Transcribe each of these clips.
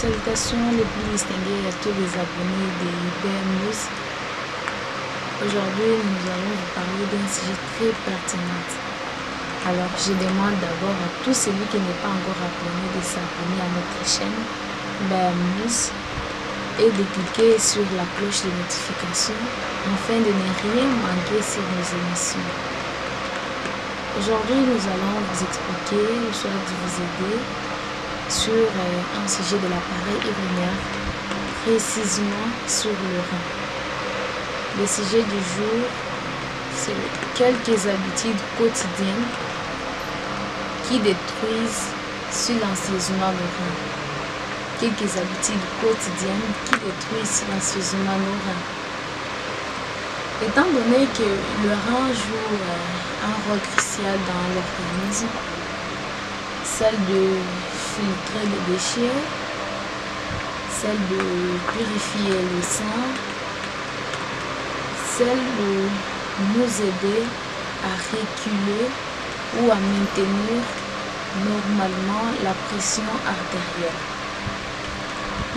Salutations les plus distinguées à tous les abonnés de IBM News. Aujourd'hui, nous allons vous parler d'un sujet très pertinent. Alors, je demande d'abord à tout celui qui n'est pas encore abonné de s'abonner à notre chaîne IBM News et de cliquer sur la cloche de notification afin de ne rien manquer sur nos émissions. Aujourd'hui, nous allons vous expliquer, soit vous aider sur un sujet de l'appareil urinaire, précisément sur le rein. Le sujet du jour, c'est quelques habitudes quotidiennes qui détruisent silencieusement le rein. Quelques habitudes quotidiennes qui détruisent silencieusement nos reins. Étant donné que le rein joue un rôle crucial dans l'organisme, celle de filtrer les déchets, celle de purifier le sang, celle de nous aider à reculer ou à maintenir normalement la pression artérielle.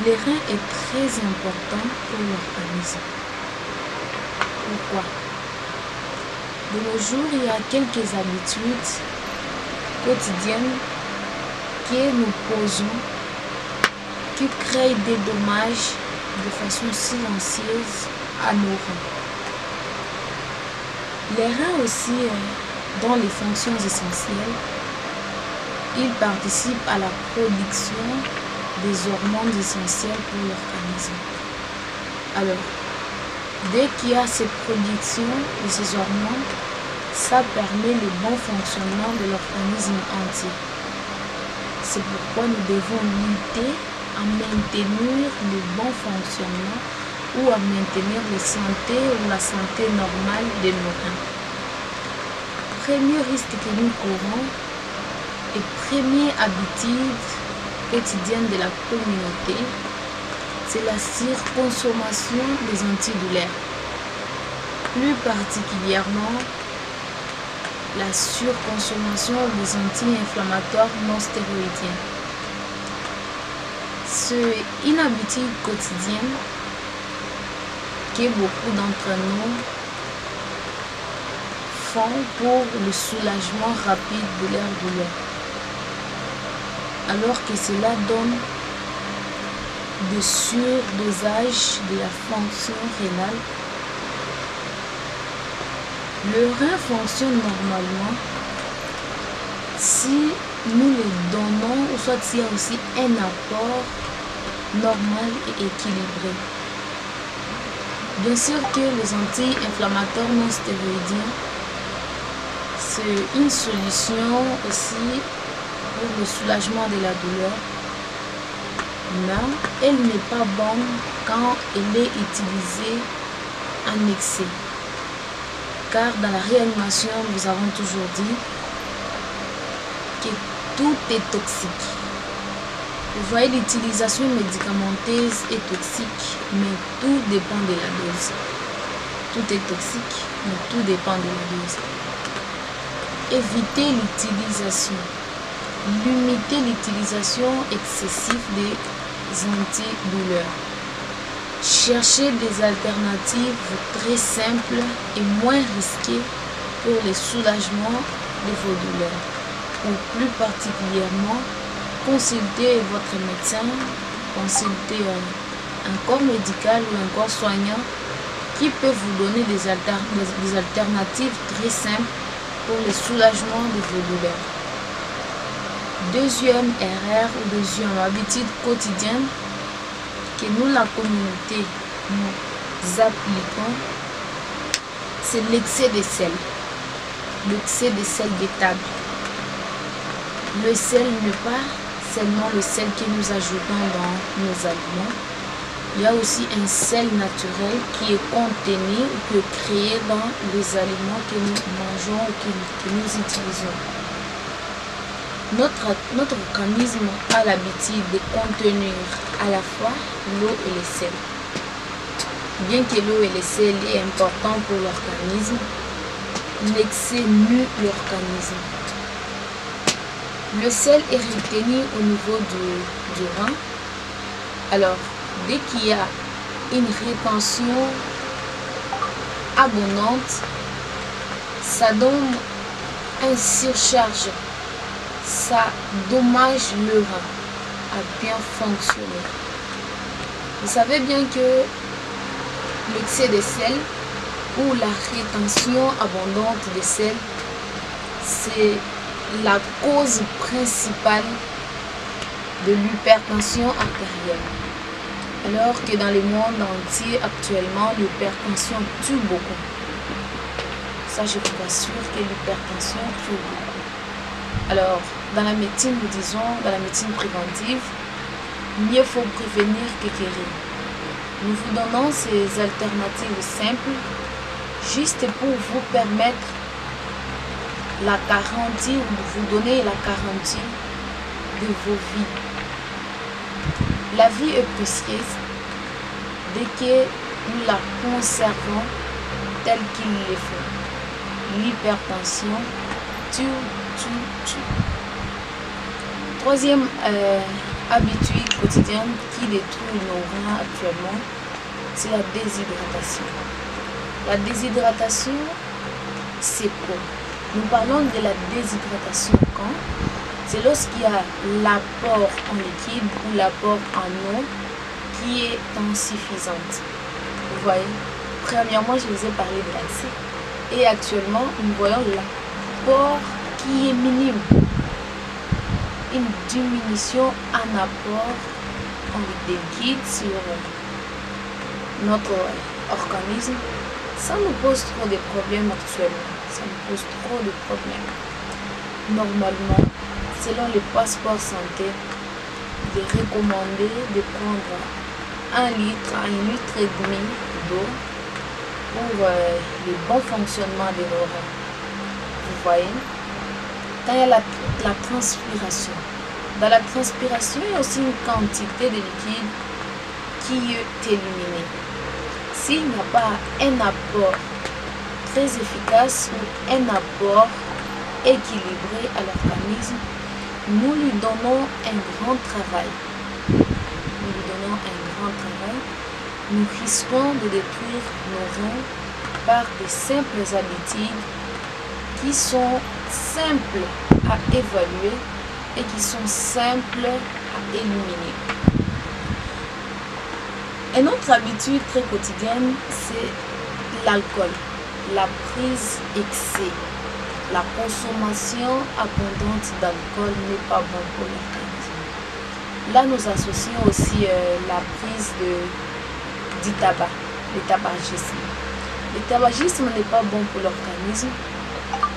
Le rein est très important pour l'organisme. Pourquoi? De nos jours, il y a quelques habitudes quotidiennes que nous posons qui créent des dommages de façon silencieuse à nos reins. Les reins aussi, dans les fonctions essentielles, ils participent à la production des hormones essentielles pour l'organisme. Alors, dès qu'il y a cette production de ces hormones, ça permet le bon fonctionnement de l'organisme entier. C'est pourquoi nous devons lutter à maintenir le bon fonctionnement ou à maintenir la santé normale de nos reins. Premier risque que nous courons et première habitude quotidienne de la communauté, c'est la surconsommation des antidouleurs. Plus particulièrement, la surconsommation des anti-inflammatoires non stéroïdiens. C'est une habitude quotidienne que beaucoup d'entre nous font pour le soulagement rapide de leur douleur. Alors que cela donne de surdosage de la fonction rénale. Le rein fonctionne normalement si nous le donnons, ou soit s'il y a aussi un apport normal et équilibré. Bien sûr que les anti-inflammatoires non stéroïdiens, c'est une solution aussi pour le soulagement de la douleur, mais elle n'est pas bonne quand elle est utilisée en excès. Car dans la réanimation, nous avons toujours dit que tout est toxique. Vous voyez, l'utilisation médicamenteuse est toxique, mais tout dépend de la dose. Tout est toxique, mais tout dépend de la dose. Éviter l'utilisation. Limiter l'utilisation excessive des antidouleurs. Cherchez des alternatives très simples et moins risquées pour le soulagement de vos douleurs. Ou plus particulièrement, consultez votre médecin, consultez un corps médical ou un corps soignant qui peut vous donner des alternatives très simples pour le soulagement de vos douleurs. Deuxième erreur ou deuxième habitude quotidienne que nous, la communauté, nous appliquons, c'est l'excès de sel. L'excès de sel de table. Le sel n'est pas seulement le sel que nous ajoutons dans nos aliments. Il y a aussi un sel naturel qui est contenu ou qui est créé dans les aliments que nous mangeons ou que nous utilisons. Notre organisme a l'habitude de contenir à la fois l'eau et le sel. Bien que l'eau et le sel est important pour l'organisme, l'excès nuit l'organisme. Le sel est retenu au niveau du rein. Alors, dès qu'il y a une rétention abondante, ça donne une surcharge. Ça dommage le rein à bien fonctionner. Vous savez bien que l'excès de sel ou la rétention abondante de sel, c'est la cause principale de l'hypertension artérielle. Alors que dans le monde entier, actuellement, l'hypertension tue beaucoup. Ça, je vous assure que l'hypertension tue beaucoup. Alors, dans la médecine, nous disons, dans la médecine préventive, mieux faut prévenir que guérir. Nous vous donnons ces alternatives simples, juste pour vous permettre la garantie, ou vous donner la garantie de vos vies. La vie est précieuse dès que nous la conservons telle qu'il le faut. L'hypertension tue. Troisième habitude quotidienne qui détruit nos reins actuellement, c'est la déshydratation. La déshydratation, c'est quoi? Nous parlons de la déshydratation quand? C'est lorsqu'il y a l'apport en liquide ou l'apport en eau qui est insuffisante. Vous voyez, premièrement, je vous ai parlé de l'accès. Et actuellement, nous voyons l'apport qui est minime. Une diminution en apport en liquide sur notre organisme. Ça nous pose trop de problèmes actuellement. Ça nous pose trop de problèmes. Normalement, selon le passeport santé, il est recommandé de prendre 1 litre à 1,5 litre d'eau pour le bon fonctionnement de nos reins. Vous voyez, quand il y a la transpiration, dans la transpiration, il y a aussi une quantité de liquide qui est éliminée. S'il n'y a pas un apport très efficace ou un apport équilibré à l'organisme, nous lui donnons un grand travail. Nous risquons de détruire nos reins par de simples habitudes qui sont simples à évaluer et qui sont simples à éliminer. Une autre habitude très quotidienne, c'est l'alcool, la prise excès. La consommation abondante d'alcool n'est pas bon pour l'organisme. Là, nous associons aussi la prise du tabac, le tabagisme. Le tabagisme n'est pas bon pour l'organisme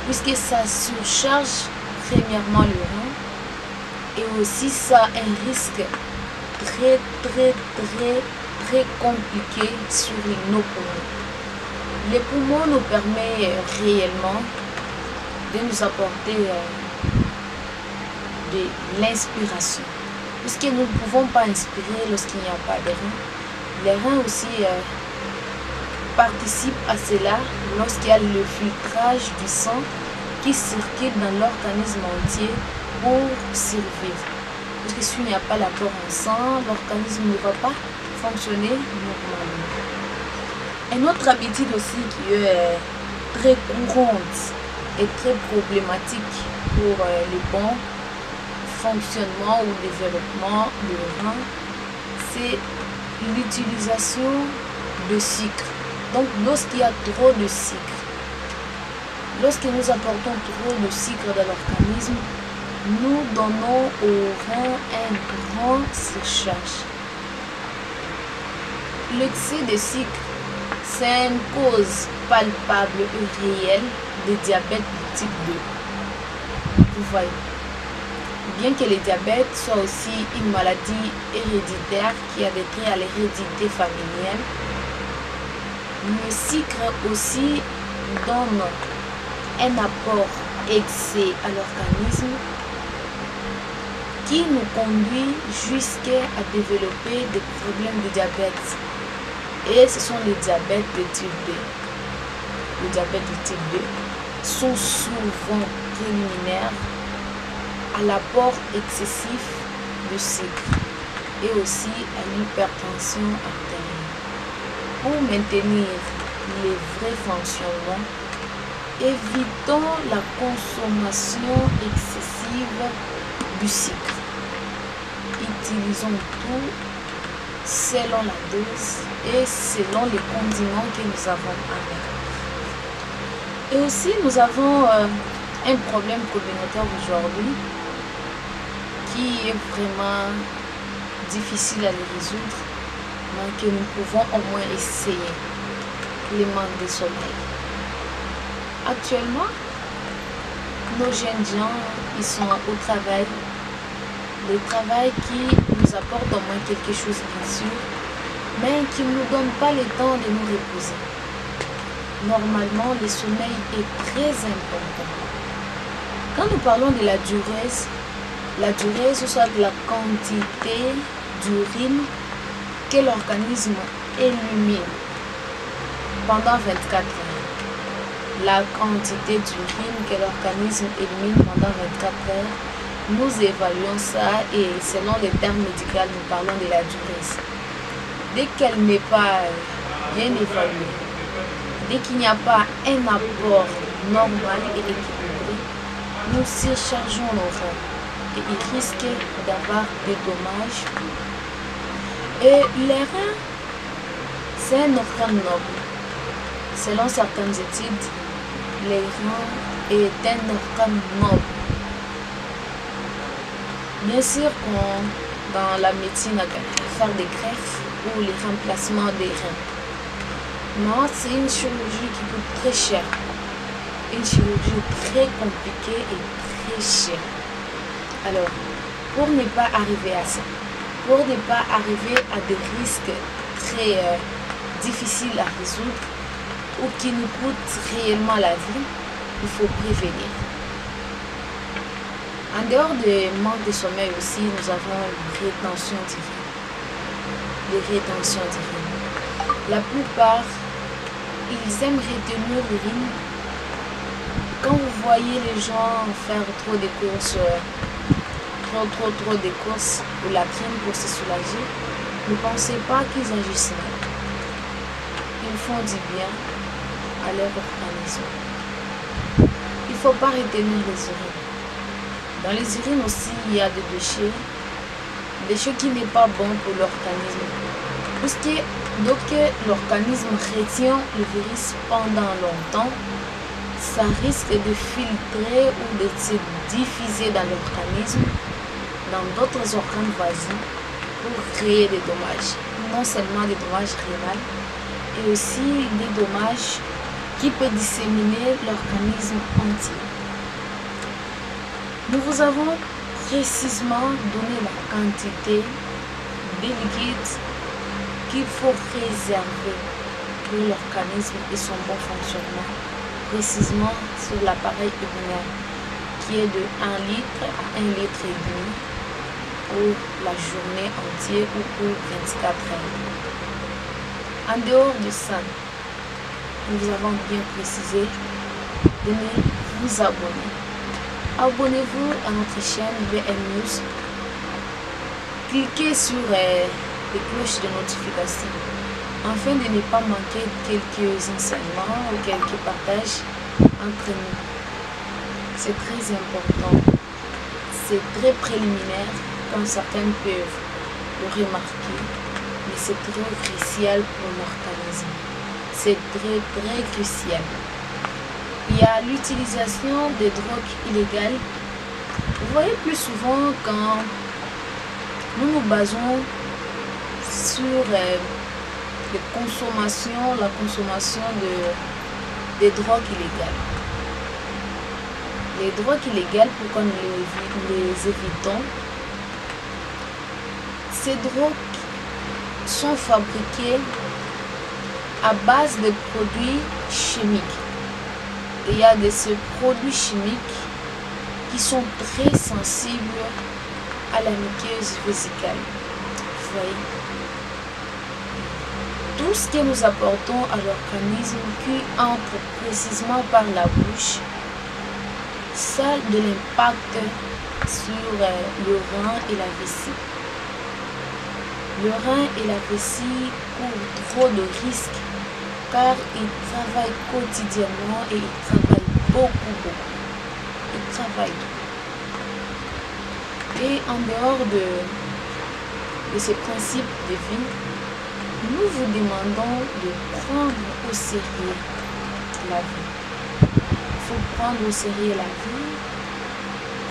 puisque ça surcharge premièrement le rein et aussi ça a un risque très compliqué sur nos poumons. Les poumons nous permettent réellement de nous apporter de l'inspiration. Puisque nous ne pouvons pas inspirer lorsqu'il n'y a pas de reins. Les reins aussi participent à cela lorsqu'il y a le filtrage du sang qui circule dans l'organisme entier pour survivre. Parce que s'il n'y a pas l'apport en sang, l'organisme ne va pas fonctionner normalement. Une autre habitude aussi qui est très courante et très problématique pour le bon fonctionnement ou développement des reins, c'est l'utilisation de sucre. Donc lorsqu'il y a trop de sucre, lorsque nous apportons trop de sucre dans l'organisme, nous donnons aux reins un grand séchage. L'excès de sucre, c'est une cause palpable et réelle de diabète de type 2. Vous voyez. Bien que le diabète soit aussi une maladie héréditaire qui a des traits à l'hérédité familiale, le sucre aussi donne un apport excès à l'organisme qui nous conduit jusqu'à développer des problèmes de diabète. Et ce sont les diabètes de type 2. Les diabètes de type 2 sont souvent préliminaires à l'apport excessif de sucre et aussi à l'hypertension artérielle. Pour maintenir les vrais fonctionnements, évitons la consommation excessive du sucre. Utilisons tout selon la dose et selon les condiments que nous avons à mettre. Et aussi, nous avons un problème communautaire aujourd'hui qui est vraiment difficile à le résoudre, mais que nous pouvons au moins essayer, le manque de sommeil. Actuellement, nos jeunes gens, ils sont au travail, le travail qui nous apporte au moins quelque chose bien sûr, mais qui ne nous donne pas le temps de nous reposer. Normalement, le sommeil est très important. Quand nous parlons de la durée, ce soit de la quantité d'urine que l'organisme élimine pendant 24 heures. La quantité d'urine que l'organisme élimine pendant 24 heures, nous évaluons ça et selon les termes médicaux, nous parlons de la durée. Dès qu'elle n'est pas bien évaluée, dès qu'il n'y a pas un apport normal et équilibré, nous surchargeons nos reins. Et il risque d'avoir des dommages. Et les reins, c'est un organe noble. Selon certaines études, les reins est un organe noble. Bien sûr dans la médecine, on va faire des greffes ou les remplacements des reins. Mais c'est une chirurgie qui coûte très cher. Une chirurgie très compliquée et très chère. Alors, pour ne pas arriver à ça, pour ne pas arriver à des risques très difficiles à résoudre ou qui nous coûtent réellement la vie, il faut prévenir. En dehors du manque de sommeil aussi, nous avons une rétention d'urine. Les rétentions d'urine. La plupart, ils aiment retenir l'urine. Quand vous voyez les gens faire trop de courses, trop de courses ou la crème pour se soulager, ne pensez pas qu'ils agissent mal. Ils font du bien à leur organisme. Il ne faut pas retenir les urines. Dans les urines aussi, il y a des déchets qui n'est pas bon pour l'organisme. Puisque l'organisme retient le virus pendant longtemps, ça risque de filtrer ou de se diffuser dans l'organisme, dans d'autres organes voisins, pour créer des dommages. Non seulement des dommages rénaux, et aussi des dommages qui peuvent disséminer l'organisme entier. Nous vous avons précisément donné la quantité de liquide qu'il faut réserver pour l'organisme et son bon fonctionnement, précisément sur l'appareil urinaire, qui est de 1 litre à 1 litre et demi pour la journée entière ou pour 24 heures. En dehors de ça, nous avons bien précisé de ne vous abonner. Abonnez-vous à notre chaîne VN News. Cliquez sur les cloches de notification afin de ne pas manquer quelques enseignements ou quelques partages entre nous. C'est très important. C'est très préliminaire, comme certains peuvent le remarquer, mais c'est très crucial pour l'organisme. C'est très crucial. Il y a l'utilisation des drogues illégales. Vous voyez plus souvent quand nous nous basons sur la consommation des drogues illégales. Les drogues illégales, pourquoi nous les évitons? Ces drogues sont fabriquées à base de produits chimiques. Et il y a ces produits chimiques qui sont très sensibles à la muqueuse vésicale. Vous voyez? Tout ce que nous apportons à l'organisme qui entre précisément par la bouche, ça a de l'impact sur le rein et la vessie. Le rein et la vessie courent trop de risques car ils travaillent quotidiennement et ils travaillent beaucoup. Ils travaillent. Et en dehors de ces principes de vie, nous vous demandons de prendre au sérieux la vie. Il faut prendre au sérieux la vie,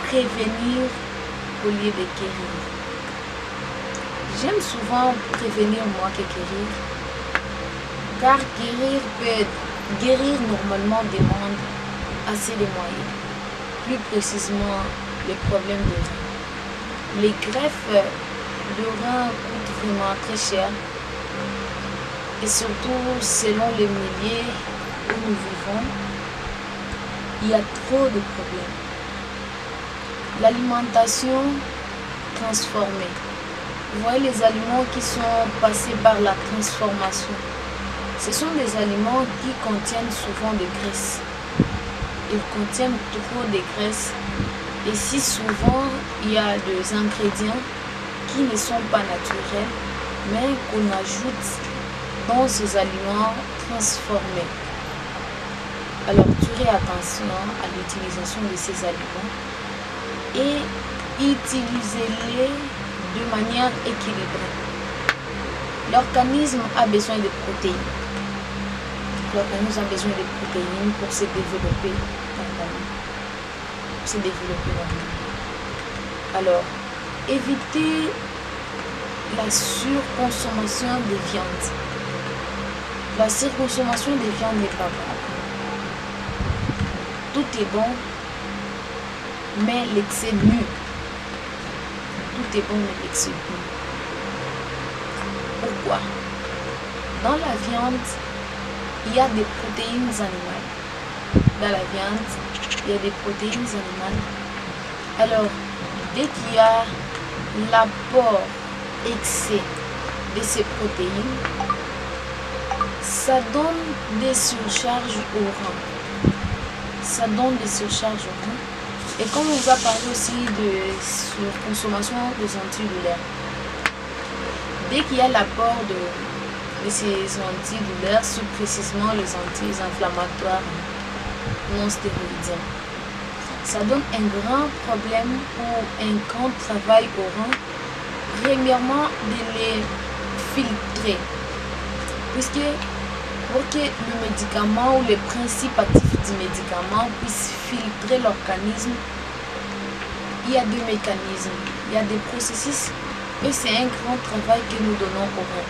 prévenir au lieu de guérir. J'aime souvent prévenir moi que guérir, car guérir normalement demande assez de moyens. Plus précisément, les problèmes de rein. Les greffes de rein coûtent vraiment très cher. Et surtout, selon les milieux où nous vivons, il y a trop de problèmes. L'alimentation transformée. Vous voyez les aliments qui sont passés par la transformation. Ce sont des aliments qui contiennent souvent de graisse. Ils contiennent trop de graisse. Et si souvent, il y a des ingrédients qui ne sont pas naturels, mais qu'on ajoute dans ces aliments transformés. Alors, tirez attention à l'utilisation de ces aliments et utilisez-les de manière équilibrée. L'organisme a besoin de protéines. L'organisme a besoin de protéines pour se développer normalement. Alors, évitez la surconsommation de viande. La surconsommation de viande n'est pas bonne. Tout est bon, mais l'excès nuit. Tout est bon, mais l'excès nuit. Pourquoi? Dans la viande, il y a des protéines animales. Dans la viande, il y a des protéines animales. Alors, dès qu'il y a l'apport excès de ces protéines, ça donne des surcharges au rein. Ça donne des surcharges au rein. Et comme on va parler aussi de surconsommation des antidouleurs, dès qu'il y a l'apport de ces antidouleurs, sur précisément les anti-inflammatoires non stéroïdiens, ça donne un grand problème ou un grand travail au rein. Premièrement, de les filtrer. Puisque pour que le médicament ou les principes actifs du médicament puissent filtrer l'organisme, il y a deux mécanismes. Il y a des processus et c'est un grand travail que nous donnons au rein.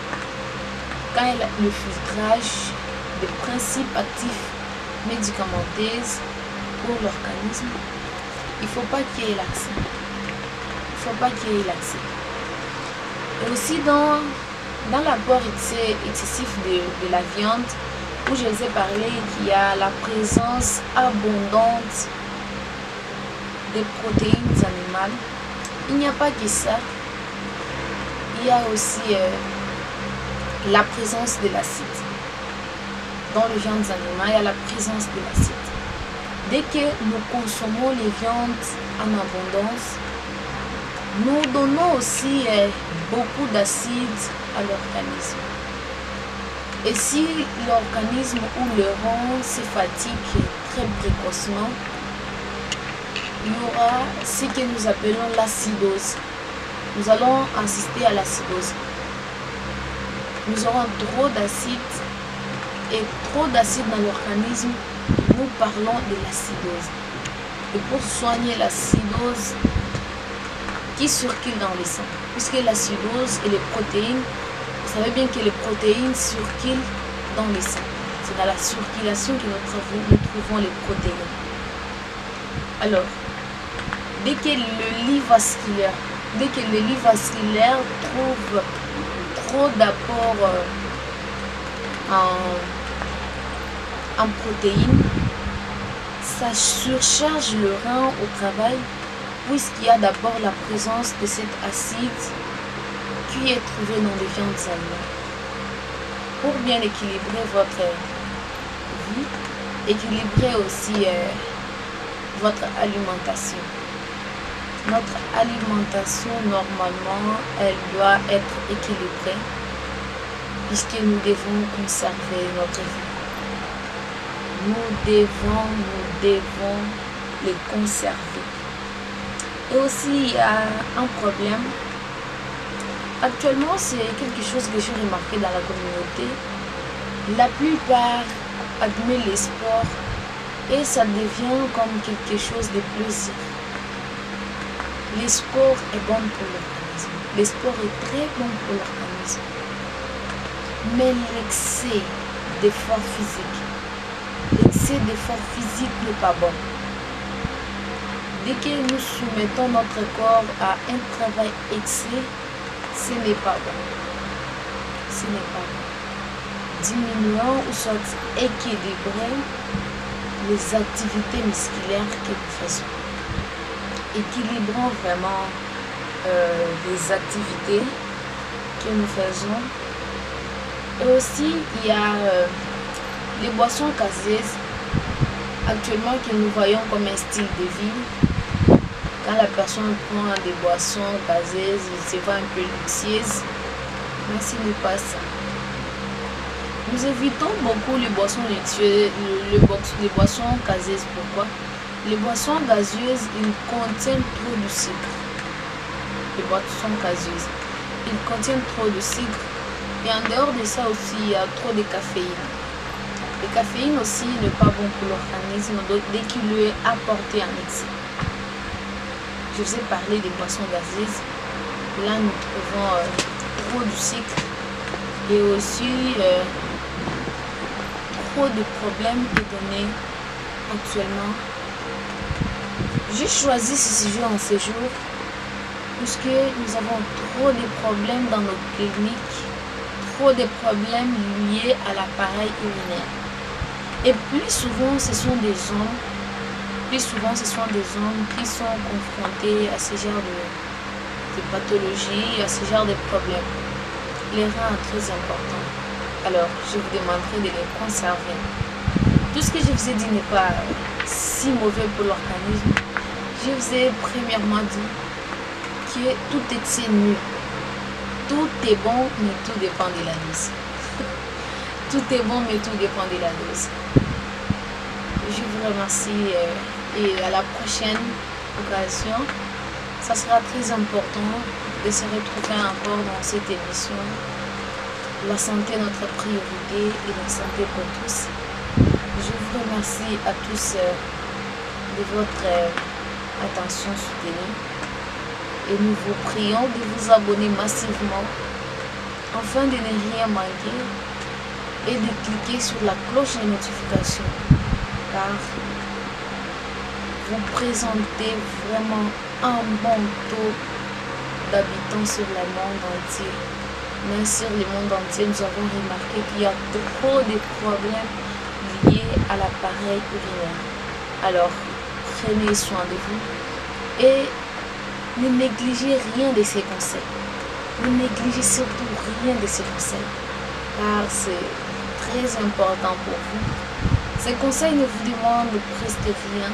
Quand il y a le filtrage des principes actifs médicamenteux pour l'organisme, il ne faut pas qu'il y ait l'accès. Il ne faut pas qu'il y ait l'accès. Et aussi dans l'apport excessif de la viande, où je vous ai parlé qu'il y a la présence abondante des protéines animales, il n'y a pas que ça. Il y a aussi la présence de l'acide. Dans les viandes animales, il y a la présence de l'acide. Dès que nous consommons les viandes en abondance, nous donnons aussi beaucoup d'acide à l'organisme. Et si l'organisme ou le rein se fatigue très précocement, il y aura ce que nous appelons l'acidose. Nous allons assister à l'acidose. Nous aurons trop d'acide et trop d'acide dans l'organisme. Nous parlons de l'acidose. Et pour soigner l'acidose qui circule dans le sang, puisque l'acidose et les protéines, vous savez bien que les protéines circulent dans le sang. C'est dans la circulation que nous trouvons les protéines. Alors, dès que le lit vasculaire trouve trop d'apport en protéines, ça surcharge le rein au travail, puisqu'il y a d'abord la présence de cet acide qui est trouvé dans les viandes alimentaires. Pour bien équilibrer votre vie, équilibrer aussi votre alimentation. Notre alimentation, normalement, elle doit être équilibrée, puisque nous devons conserver notre vie. Nous devons les conserver. Et aussi, il y a un problème. Actuellement, c'est quelque chose que j'ai remarqué dans la communauté. La plupart admettent les sports et ça devient comme quelque chose de plaisir. Le sport est bon pour l'organisme. Le sport est très bon pour l'organisme. Mais l'excès d'effort physique n'est pas bon. Dès que nous soumettons notre corps à un travail excès, ce n'est pas bon. Ce n'est pas bon. Diminuons ou soit équilibrons les activités musculaires que nous faisons. Équilibrons vraiment les activités que nous faisons. Et aussi, il y a les boissons gazeuses, actuellement que nous voyons comme un style de vie. Quand la personne prend des boissons gazeuses, il se voit un peu luxueuse, mais ce n'est pas ça. Nous évitons beaucoup les boissons luxueuses, les boissons gazeuses. Pourquoi? Les boissons gazeuses, ils contiennent trop de sucre. Les boissons gazeuses, ils contiennent trop de sucre. Et en dehors de ça aussi, il y a trop de caféine. Le caféine aussi n'est pas bon pour l'organisme, donc dès qu'il lui est apporté en excès. Je vous ai parlé des boissons gazeuses. Là, nous trouvons trop de sucre et aussi trop de problèmes donnés actuellement. J'ai choisi ce sujet en ce jour puisque nous avons trop de problèmes dans nos cliniques, trop de problèmes liés à l'appareil urinaire. Et plus souvent, ce sont des hommes. Plus souvent, ce sont des hommes qui sont confrontés à ce genre de pathologies, à ce genre de problèmes. Les reins sont très importants. Alors, je vous demanderai de les conserver. Tout ce que je vous ai dit n'est pas si mauvais pour l'organisme. Je vous ai premièrement dit que tout est nul. Tout est bon, mais tout dépend de la dose. Tout est bon, mais tout dépend de la dose. Je vous remercie et à la prochaine occasion. Ça sera très important de se retrouver encore dans cette émission. La santé est notre priorité et la santé pour tous. Je vous remercie à tous de votre attention soutenue. Et nous vous prions de vous abonner massivement afin de ne rien manquer et de cliquer sur la cloche de notification car vous présentez vraiment un bon taux d'habitants sur le monde entier. Mais sur le monde entier, nous avons remarqué qu'il y a trop de problèmes liés à l'appareil urinaire. Alors, prenez soin de vous et ne négligez rien de ces conseils. Ne négligez surtout rien de ces conseils car c'est très important pour vous Ces conseils ne vous demandent presque rien.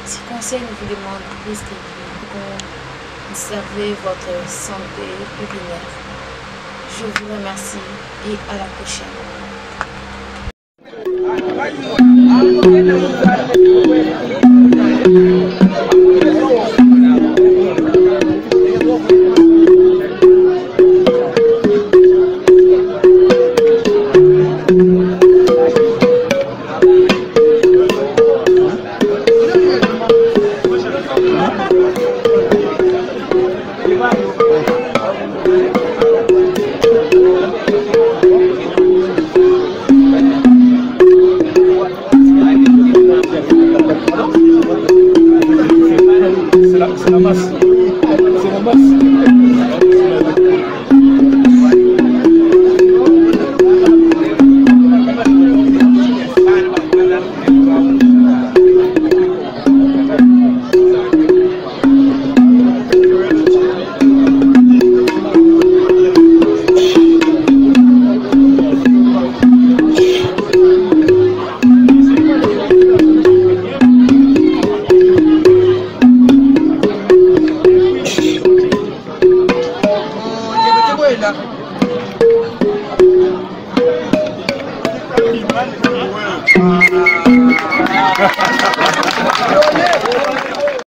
Ces conseils ne vous demandent presque rien. Conservez votre santé urinaire. Je vous remercie et à la prochaine. Ha ha ha.